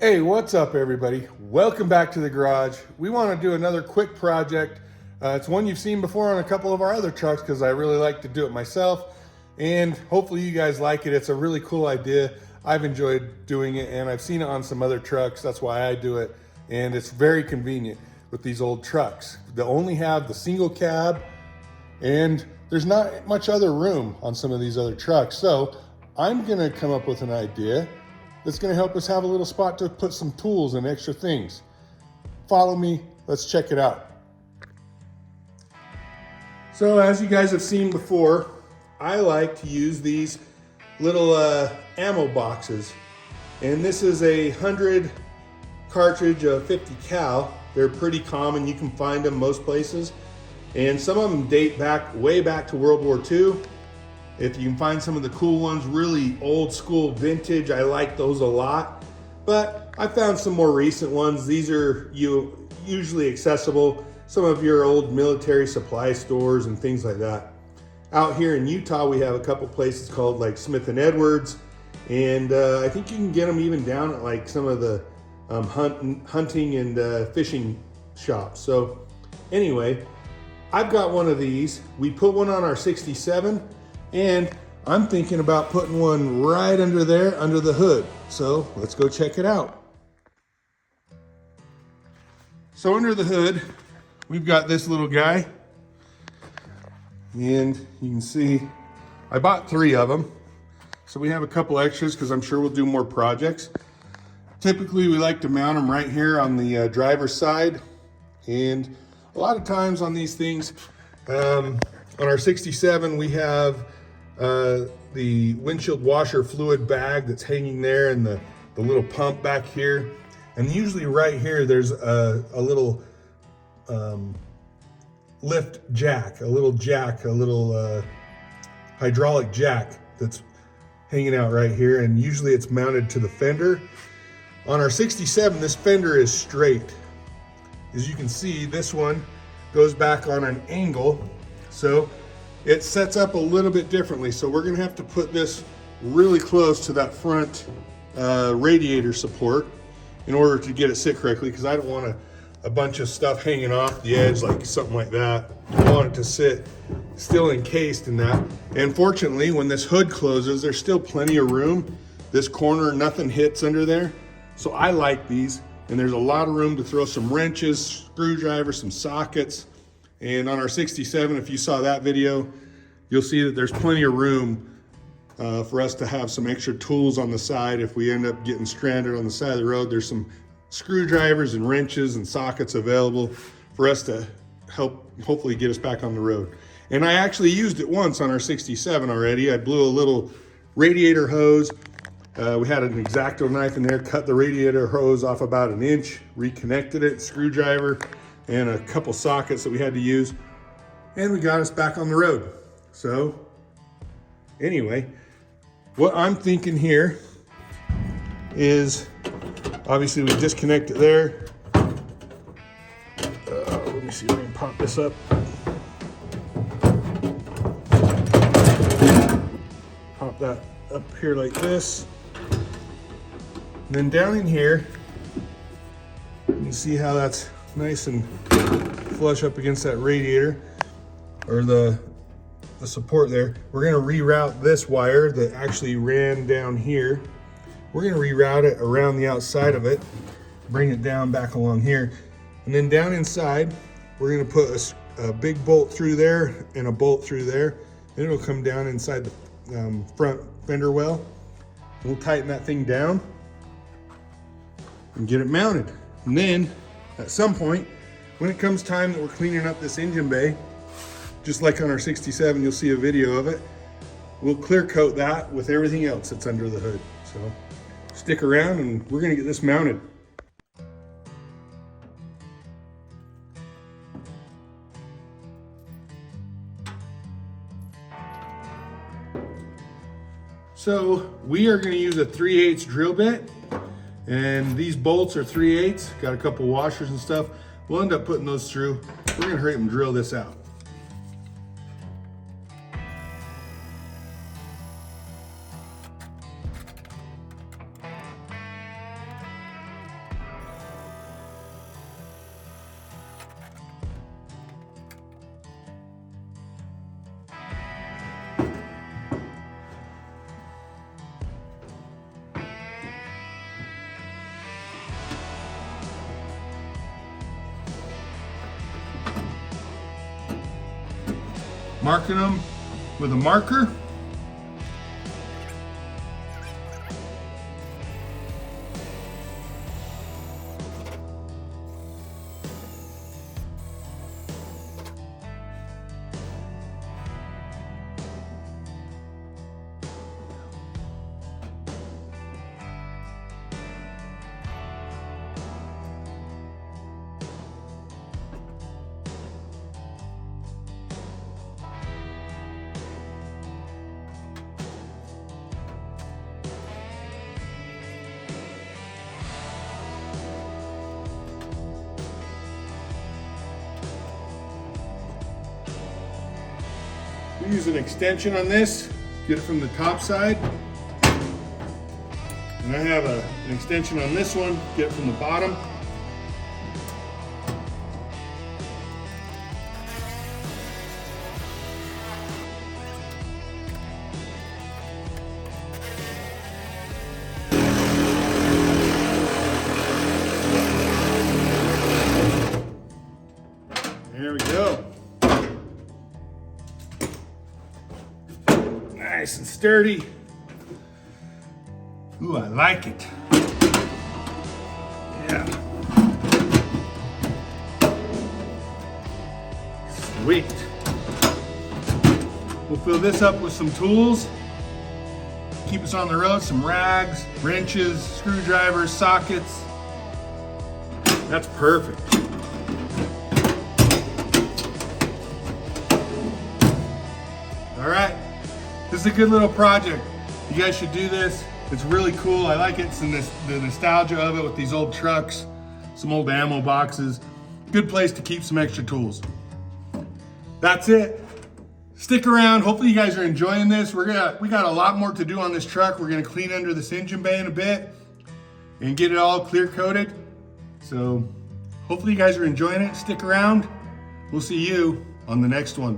Hey, what's up everybody? Welcome back to the garage. We want to do another quick project. It's one you've seen before on a couple of our other trucks because I really like to do it myself, and hopefully you guys like it. It's a really cool idea. I've enjoyed doing it and I've seen it on some other trucks. That's why I do it, and it's very convenient with these old trucks. They only have the single cab and there's not much other room on some of these other trucks. So I'm gonna come up with an idea that's gonna help us have a little spot to put some tools and extra things. Follow me, let's check it out. So as you guys have seen before, I like to use these little ammo boxes. And this is a 100 cartridge of 50 cal. They're pretty common, you can find them most places. And some of them date back, way back to World War II. If you can find some of the cool ones, really old school vintage, I like those a lot. But I found some more recent ones. These are usually accessible, some of your old military supply stores and things like that. Out here in Utah, we have a couple places called like Smith & Edwards. And I think you can get them even down at like some of the hunting and fishing shops. So anyway, I've got one of these. We put one on our 67. And I'm thinking about putting one right under there, under the hood. So let's go check it out. So under the hood, we've got this little guy. And you can see, I bought 3 of them. So we have a couple extras because I'm sure we'll do more projects. Typically, we like to mount them right here on the driver's side. And a lot of times on these things, on our 67, we have the windshield washer fluid bag that's hanging there and the little pump back here. And usually right here, there's a little lift jack, a little hydraulic jack that's hanging out right here. And usually it's mounted to the fender. On our 67, this fender is straight. As you can see, this one goes back on an angle. So it sets up a little bit differently. So we're gonna have to put this really close to that front radiator support in order to get it sit correctly, because I don't want a bunch of stuff hanging off the edge like something like that. I want it to sit still encased in that. And fortunately, when this hood closes, there's still plenty of room. This corner, nothing hits under there. So I like these, and there's a lot of room to throw some wrenches, screwdrivers, some sockets. And on our 67, if you saw that video, you'll see that there's plenty of room for us to have some extra tools on the side. If we end up getting stranded on the side of the road, there's some screwdrivers and wrenches and sockets available for us to help hopefully get us back on the road. And I actually used it once on our 67 already. I blew a little radiator hose. We had an X-Acto knife in there, cut the radiator hose off about 1 inch, reconnected it, screwdriver, and a couple sockets that we had to use, and we got us back on the road. So anyway, what I'm thinking here is, obviously we disconnect it there. Let me see if I can pop this up. Pop that up here like this. And then down in here, you can see how that's nice and flush up against that radiator, or the support there. We're gonna reroute this wire that actually ran down here. We're gonna reroute it around the outside of it, bring it down back along here. And then down inside, we're gonna put a big bolt through there and a bolt through there. And it'll come down inside the front fender well. We'll tighten that thing down and get it mounted. And then at some point, when it comes time that we're cleaning up this engine bay, just like on our 67, you'll see a video of it, we'll clear coat that with everything else that's under the hood. So stick around and we're gonna get this mounted. So we are gonna use a 3/8 drill bit, and these bolts are 3/8, got a couple washers and stuff. We'll end up putting those through. We're gonna hurry up and drill this out. marking them with a marker. We use an extension on this, get it from the top side. And I have an extension on this one, get it from the bottom. There we go. Nice and sturdy. Ooh, I like it. Yeah. Sweet. We'll fill this up with some tools. Keep us on the road, some rags, wrenches, screwdrivers, sockets. That's perfect. All right. This is a good little project. You guys should do this. It's really cool. I like it. It's the nostalgia of it with these old trucks, some old ammo boxes. Good place to keep some extra tools. That's it. Stick around. Hopefully you guys are enjoying this. We got a lot more to do on this truck. We're gonna clean under this engine bay in a bit and get it all clear coated. So hopefully you guys are enjoying it. Stick around. We'll see you on the next one.